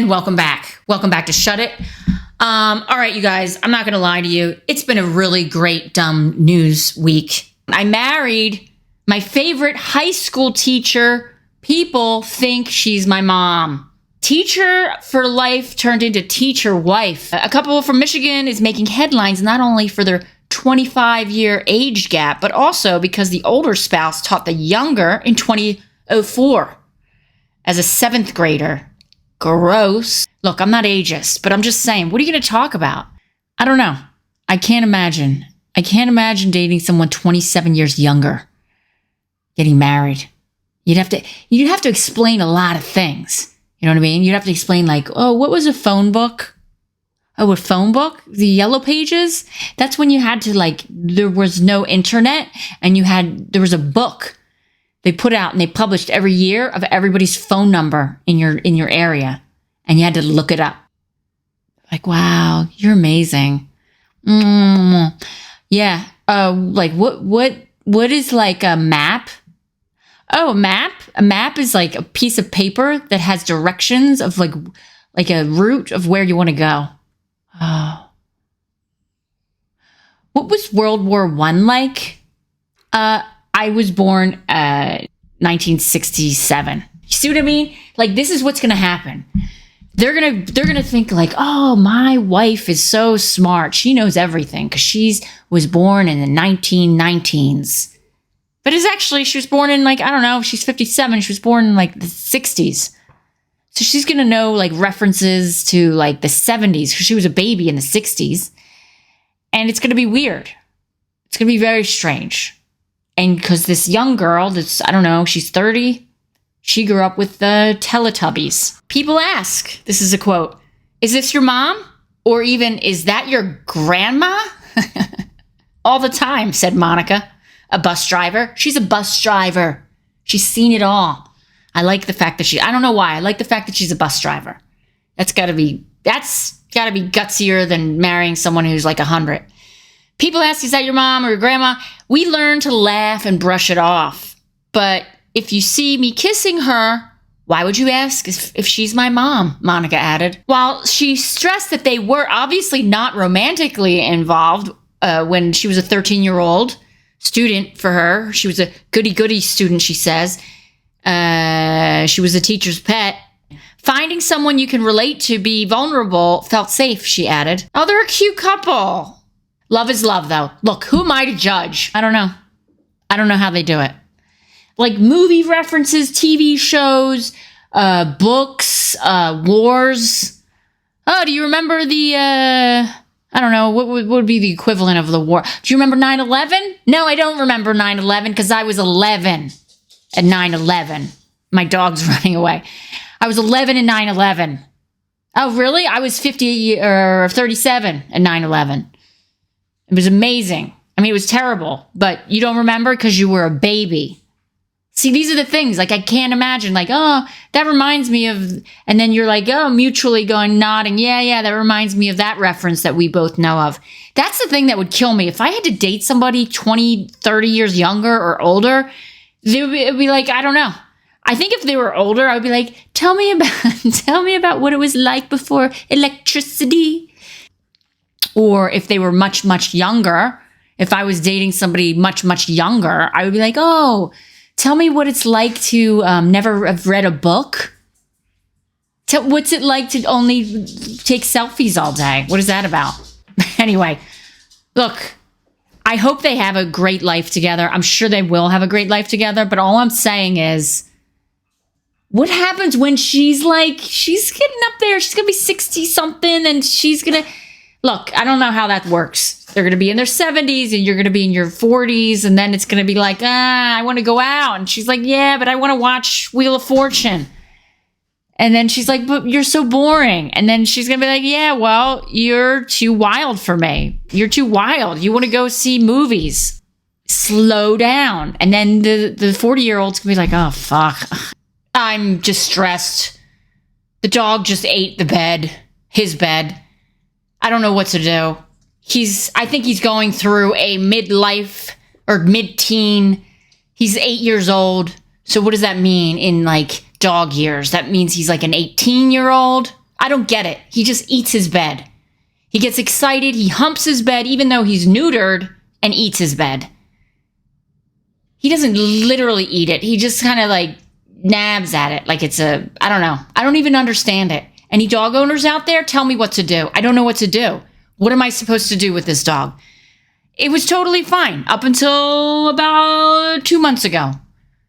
And welcome back. Welcome back to Shut It. All right, you guys, I'm not going to lie to you. It's been a really great dumb news week. I married my favorite high school teacher. People think she's my mom. Teacher for life turned into teacher wife. A couple from Michigan is making headlines not only for their 25-year age gap, but also because the older spouse taught the younger in 2004 as a 7th grader. Gross. Look, I'm not ageist, but I'm just saying, what are you going to talk about? I don't know. I can't imagine. I can't imagine dating someone 27 years younger, getting married. You'd have to explain a lot of things. You know what I mean? You'd have to explain like, oh, what was a phone book? Oh, a phone book? The Yellow Pages? That's when you had to like, there was no internet and there was a book they put out and they published every year of everybody's phone number in your area. And you had to look it up. Like, wow, you're amazing. Yeah. Like what is like a map? Oh, a map? A map is like a piece of paper that has directions of like a route of where you want to go. Oh. What was World War I like? I was born 1967. You see what I mean? Like, this is what's going to happen. They're gonna think like, oh, my wife is so smart. She knows everything because she was born in the 1919s. But it's actually, she was born in like, I don't know, she's 57. She was born in like the 60s. So she's going to know like references to like the 70s because she was a baby in the 60s. And it's going to be weird. It's going to be very strange. And because this young girl, I don't know, she's 30. She grew up with the Teletubbies. People ask, this is a quote, is this your mom? Or even, is that your grandma? All the time, said Monica, a bus driver. She's a bus driver. She's seen it all. I like the fact that I don't know why. I like the fact that she's a bus driver. That's gotta be gutsier than marrying someone who's like 100. People ask, is that your mom or your grandma? We learn to laugh and brush it off. But if you see me kissing her, why would you ask if she's my mom? Monica added. While she stressed that they were obviously not romantically involved when she was a 13-year-old student for her. She was a goody-goody student, she says. She was a teacher's pet. Finding someone you can relate to, be vulnerable, felt safe, she added. Oh, they're a cute couple. Love is love, though. Look, who am I to judge? I don't know. I don't know how they do it. Like movie references, TV shows, books, wars. Oh, do you remember the, I don't know, what would be the equivalent of the war? Do you remember 9/11? No, I don't remember 9/11 because I was 11 at 9/11. My dog's running away. I was 11 in 9/11. Oh, really? I was 50 or 37 at 9/11. It was amazing. I mean, it was terrible, but you don't remember because you were a baby. See, these are the things, like, I can't imagine, like, oh, that reminds me of, and then you're like, oh, mutually going, nodding, yeah, that reminds me of that reference that we both know of. That's the thing that would kill me. If I had to date somebody 20, 30 years younger or older, it would be like, I don't know. I think if they were older, I would be like, tell me about what it was like before electricity. Or if they were much, much younger, if I was dating somebody much, much younger, I would be like, oh, tell me what it's like to never have read a book. What's it like to only take selfies all day? What is that about? Anyway, look, I hope they have a great life together. I'm sure they will have a great life together. But all I'm saying is, what happens when she's getting up there? She's going to be 60 something and she's going to... Look, I don't know how that works. They're going to be in their 70s and you're going to be in your 40s. And then it's going to be like, I want to go out. And she's like, yeah, but I want to watch Wheel of Fortune. And then she's like, but you're so boring. And then she's going to be like, yeah, well, you're too wild for me. You're too wild. You want to go see movies. Slow down. And then the 40-year-old's going to be like, oh, fuck. I'm just stressed. The dog just ate his bed. I don't know what to do. I think he's going through a midlife or mid-teen. He's 8 years old. So what does that mean in like dog years? That means he's like an 18-year-old. I don't get it. He just eats his bed. He gets excited. He humps his bed, even though he's neutered, and eats his bed. He doesn't literally eat it. He just kind of like nabs at it like it's a, I don't know. I don't even understand it. Any dog owners out there, tell me what to do. I don't know what to do. What am I supposed to do with this dog? It was totally fine up until about 2 months ago.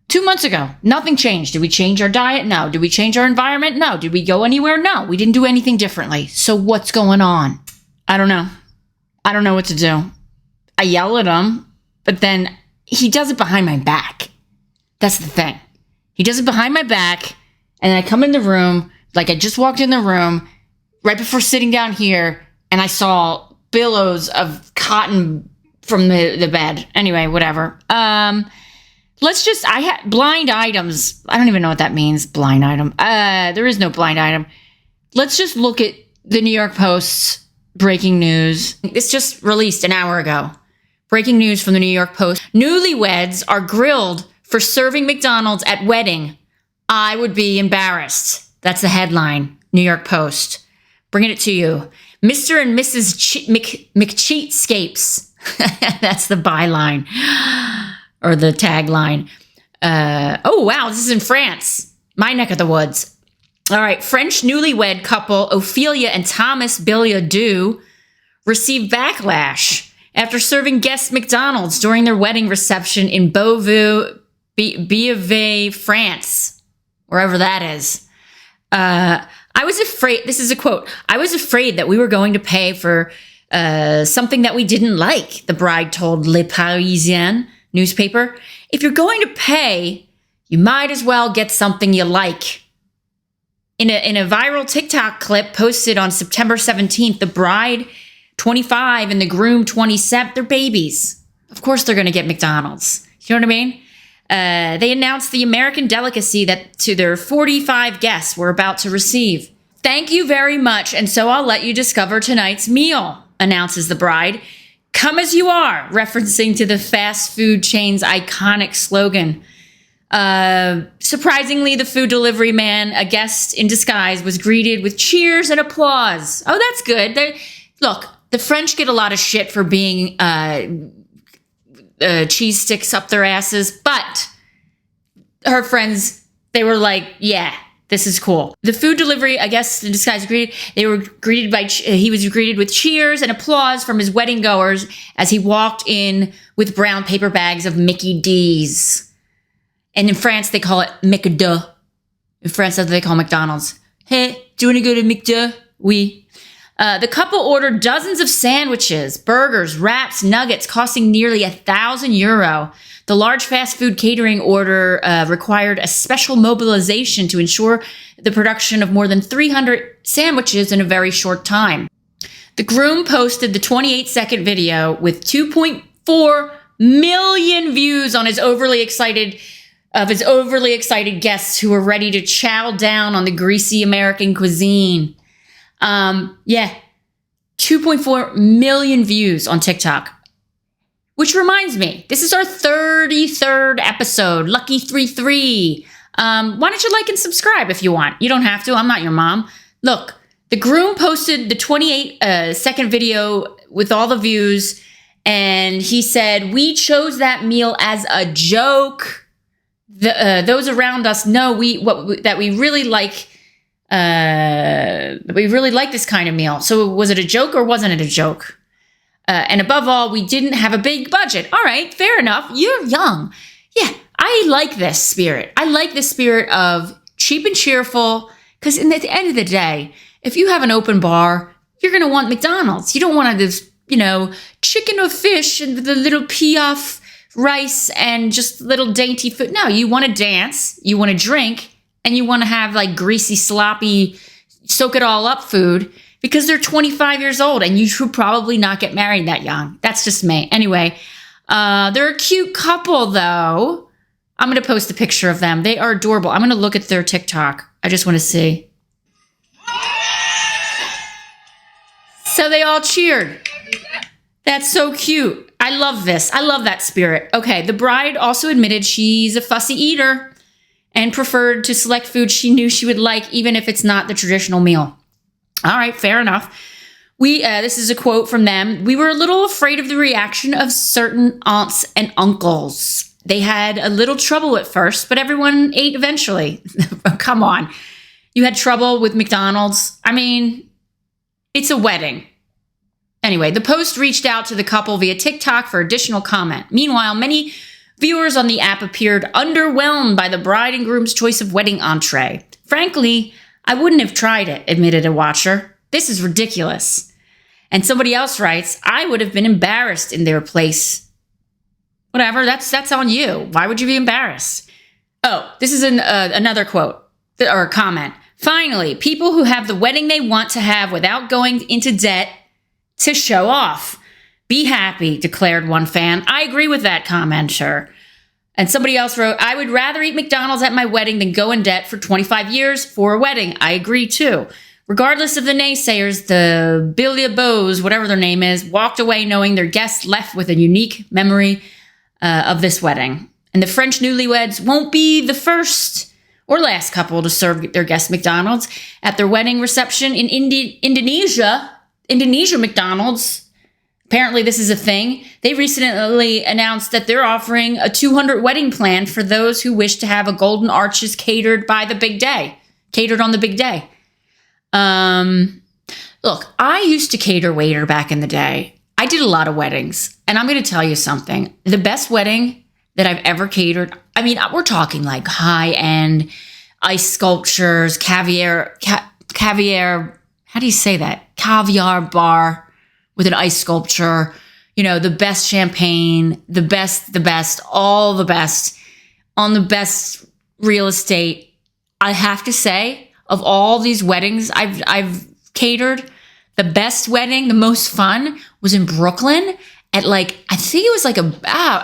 2 months ago, nothing changed. Did we change our diet? No. Did we change our environment? No. Did we go anywhere? No. We didn't do anything differently. So what's going on? I don't know. I don't know what to do. I yell at him, but then he does it behind my back. That's the thing. He does it behind my back, and I come in the room, like I just walked in the room, right before sitting down here, and I saw billows of cotton from the bed. Anyway, whatever. I had blind items. I don't even know what that means, blind item. There is no blind item. Let's just look at the New York Post's breaking news. It's just released an hour ago. Breaking news from the New York Post. Newlyweds are grilled for serving McDonald's at wedding. I would be embarrassed. That's the headline, New York Post. Bringing it to you. Mr. and Mrs. McCheatscapes. That's the byline or the tagline. Oh, wow. This is in France. My neck of the woods. All right. French newlywed couple Ophelia and Thomas Billiardou received backlash after serving guests McDonald's during their wedding reception in Beauvais, France, wherever that is. I was afraid, this is a quote, I was afraid that we were going to pay for something that we didn't like, the bride told Le Parisien newspaper. If you're going to pay, you might as well get something you like. In a viral TikTok clip posted on September 17th, the bride, 25, and the groom, 27, they're babies. Of course they're going to get McDonald's. You know what I mean? They announced the American delicacy that to their 45 guests were about to receive. Thank you very much, and so I'll let you discover tonight's meal, announces the bride. Come as you are, referencing to the fast food chain's iconic slogan. Surprisingly, the food delivery man, a guest in disguise, was greeted with cheers and applause. Oh, that's good. Look, the French get a lot of shit for being cheese sticks up their asses, but her friends, they were like, yeah, this is cool. The food delivery, I guess, in disguise, he was greeted with cheers and applause from his wedding goers as he walked in with brown paper bags of Mickey D's. And in France, they call it McDo. In France, that's what they call McDonald's. Hey, do you want to go to McDo? Oui. The couple ordered dozens of sandwiches, burgers, wraps, nuggets, costing nearly €1,000. The large fast food catering order required a special mobilization to ensure the production of more than 300 sandwiches in a very short time. The groom posted the 28-second video with 2.4 million views on his overly excited guests who were ready to chow down on the greasy American cuisine. 2.4 million views on TikTok. Which reminds me, this is our 33rd episode, Lucky 33. Why don't you like and subscribe if you want? You don't have to. I'm not your mom. Look, the groom posted the 28-second video with all the views, and he said, "We chose that meal as a joke. Those around us know that we really like this kind of meal. So was it a joke or wasn't it a joke? And above all, we didn't have a big budget. All right, fair enough. You're young. Yeah, I like this spirit. I like the spirit of cheap and cheerful, because at the end of the day, if you have an open bar, you're going to want McDonald's. You don't want this, chicken or fish and the little piaf rice and just little dainty food. No, you want to dance, you want to drink, and you want to have like greasy, sloppy, soak it all up food, because they're 25 years old and you should probably not get married that young. That's just me. Anyway, they're a cute couple though. I'm going to post a picture of them. They are adorable. I'm going to look at their TikTok. I just want to see. So they all cheered. That's so cute. I love this. I love that spirit. Okay, the bride also admitted she's a fussy eater and preferred to select food she knew she would like, even if it's not the traditional meal. All right, fair enough. This is a quote from them. We were a little afraid of the reaction of certain aunts and uncles. They had a little trouble at first, but everyone ate eventually. Come on. You had trouble with McDonald's? I mean, it's a wedding. Anyway, the post reached out to the couple via TikTok for additional comment. Meanwhile, many viewers on the app appeared underwhelmed by the bride and groom's choice of wedding entree. Frankly, I wouldn't have tried it, admitted a watcher. This is ridiculous. And somebody else writes, I would have been embarrassed in their place. Whatever, that's on you. Why would you be embarrassed? Oh, this is another quote or comment. Finally, people who have the wedding they want to have without going into debt to show off. Be happy, declared one fan. I agree with that commenter. And somebody else wrote, I would rather eat McDonald's at my wedding than go in debt for 25 years for a wedding. I agree too. Regardless of the naysayers, the Billiabos, whatever their name is, walked away knowing their guests left with a unique memory of this wedding. And the French newlyweds won't be the first or last couple to serve their guests McDonald's at their wedding reception in Indonesia. Indonesia McDonald's, apparently this is a thing. They recently announced that they're offering a 200 wedding plan for those who wish to have a golden arches catered on the big day. Look, I used to cater waiter back in the day. I did a lot of weddings, and I'm going to tell you something. The best wedding that I've ever catered, I mean, we're talking like high-end ice sculptures, caviar, how do you say that? Caviar bar with an ice sculpture, the best champagne, the best, all the best, on the best real estate. I have to say, of all these weddings I've catered, the best wedding, the most fun was in Brooklyn at I think it was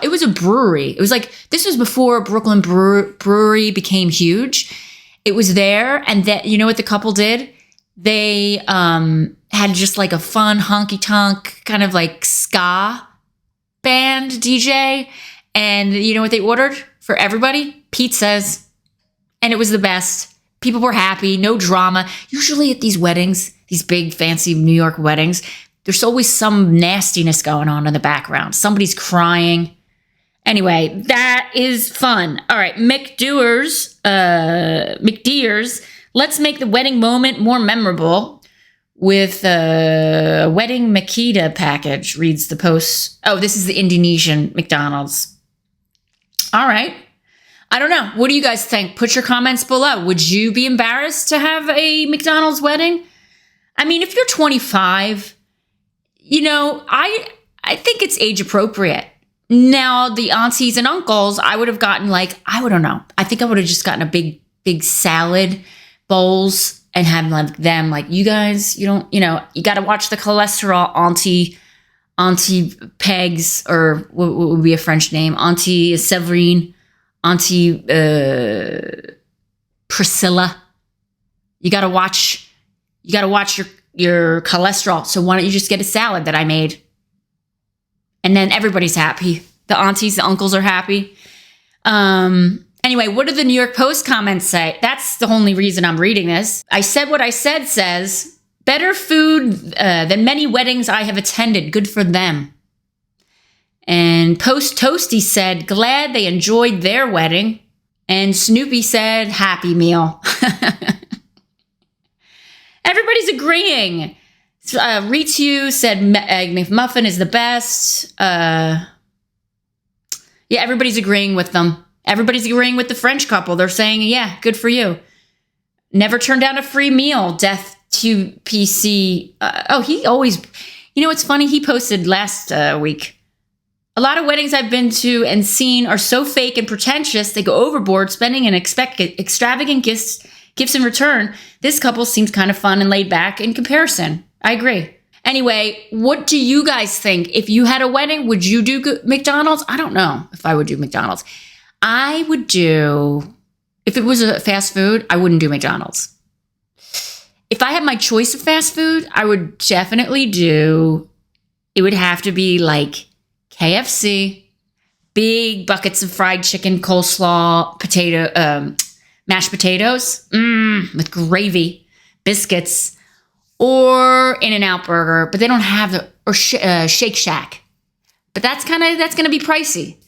it was a brewery. It was this was before Brooklyn Brewery became huge. It was there, and that, you know what the couple did? They had just a fun honky-tonk kind of ska band DJ. And you know what they ordered for everybody? Pizzas. And it was the best. People were happy, no drama. Usually at these weddings, these big fancy New York weddings, there's always some nastiness going on in the background. Somebody's crying. Anyway, that is fun. All right, McDeers, let's make the wedding moment more memorable with a wedding Makita package, reads the post. Oh, this is the Indonesian McDonald's. All right. I don't know. What do you guys think? Put your comments below. Would you be embarrassed to have a McDonald's wedding? I mean, if you're 25, I think it's age appropriate. Now, the aunties and uncles, I would have gotten I don't know. I think I would have just gotten a big salad bowls and had them you guys, you got to watch the cholesterol, Auntie Pegs, or what would be a French name? Auntie Severine, Auntie Priscilla. You got to watch your cholesterol. So why don't you just get a salad that I made? And then everybody's happy. The aunties, the uncles are happy. Anyway, what do the New York Post comments say? That's the only reason I'm reading this. I said what I said says, better food than many weddings I have attended. Good for them. And Post Toasty said, glad they enjoyed their wedding. And Snoopy said, happy meal. Everybody's agreeing. Ritu said Egg McMuffin is the best. Yeah, everybody's agreeing with them. Everybody's agreeing with the French couple. They're saying, yeah, good for you. Never turned down a free meal. Death to PC. He always, what's funny? He posted last week. A lot of weddings I've been to and seen are so fake and pretentious, they go overboard spending and expect extravagant gifts in return. This couple seems kind of fun and laid back in comparison. I agree. Anyway, what do you guys think? If you had a wedding, would you do McDonald's? I don't know if I would do McDonald's. I would do, if it was a fast food, I wouldn't do McDonald's. If I had my choice of fast food, I would definitely it would have to be KFC, big buckets of fried chicken, coleslaw, mashed potatoes, with gravy, biscuits, or In-N-Out Burger, but they don't have Shake Shack. But that's going to be pricey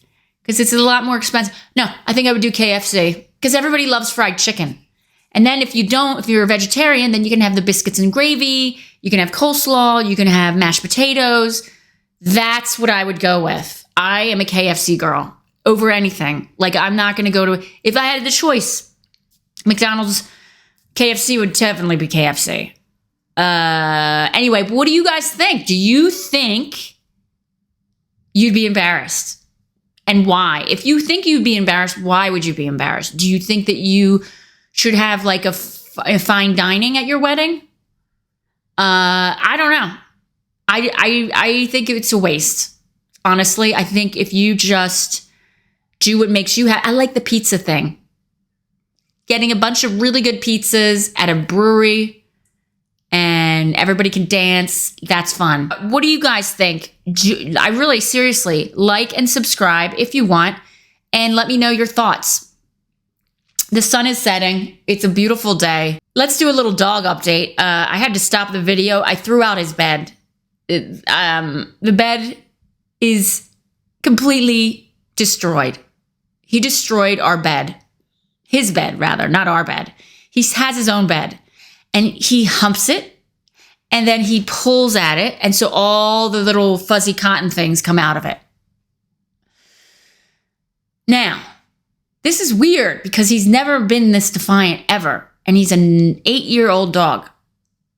because it's a lot more expensive. No, I think I would do KFC because everybody loves fried chicken. And then if you're a vegetarian, then you can have the biscuits and gravy. You can have coleslaw. You can have mashed potatoes. That's what I would go with. I am a KFC girl over anything. Like, I'm not going to go to, if I had the choice, McDonald's, KFC would definitely be KFC. Anyway, what do you guys think? Do you think you'd be embarrassed? And why? If you think you'd be embarrassed, why would you be embarrassed? Do you think that you should have like a fine dining at your wedding? I don't know. I think it's a waste. Honestly, I think if you just do what makes you happy. I like the pizza thing. Getting a bunch of really good pizzas at a brewery and everybody can dance. That's fun. What do you guys think? I really, seriously, like and subscribe if you want and let me know your thoughts. The sun is setting. It's a beautiful day. Let's do a little dog update. I had to stop the video. I threw out his bed. The bed is completely destroyed. He destroyed our bed. His bed, rather, not our bed. He has his own bed. And he humps it. And then he pulls at it. And so all the little fuzzy cotton things come out of it. Now, this is weird because he's never been this defiant ever. And he's an 8-year-old dog.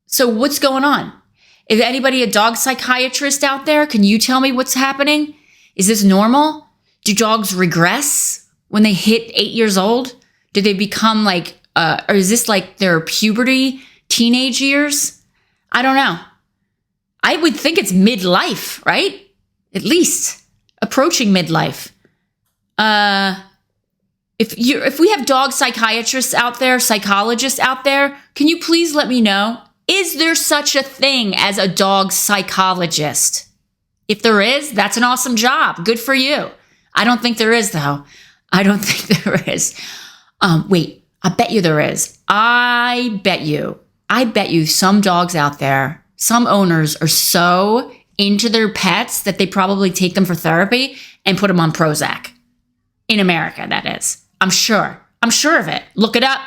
So what's going on? Is anybody a dog psychiatrist out there? Can you tell me what's happening? Is this normal? Do dogs regress when they hit 8 years old? Do they become like, or is this like their puberty, teenage years? I don't know. I would think it's midlife, right? At least approaching midlife. If we have dog psychiatrists out there, psychologists out there, can you please let me know? Is there such a thing as a dog psychologist? If there is, that's an awesome job. Good for you. I don't think there is, though. I don't think there is. Wait, I bet you there is. I bet you some dogs out there, some owners are so into their pets that they probably take them for therapy and put them on Prozac. In America, that is. I'm sure of it. Look it up.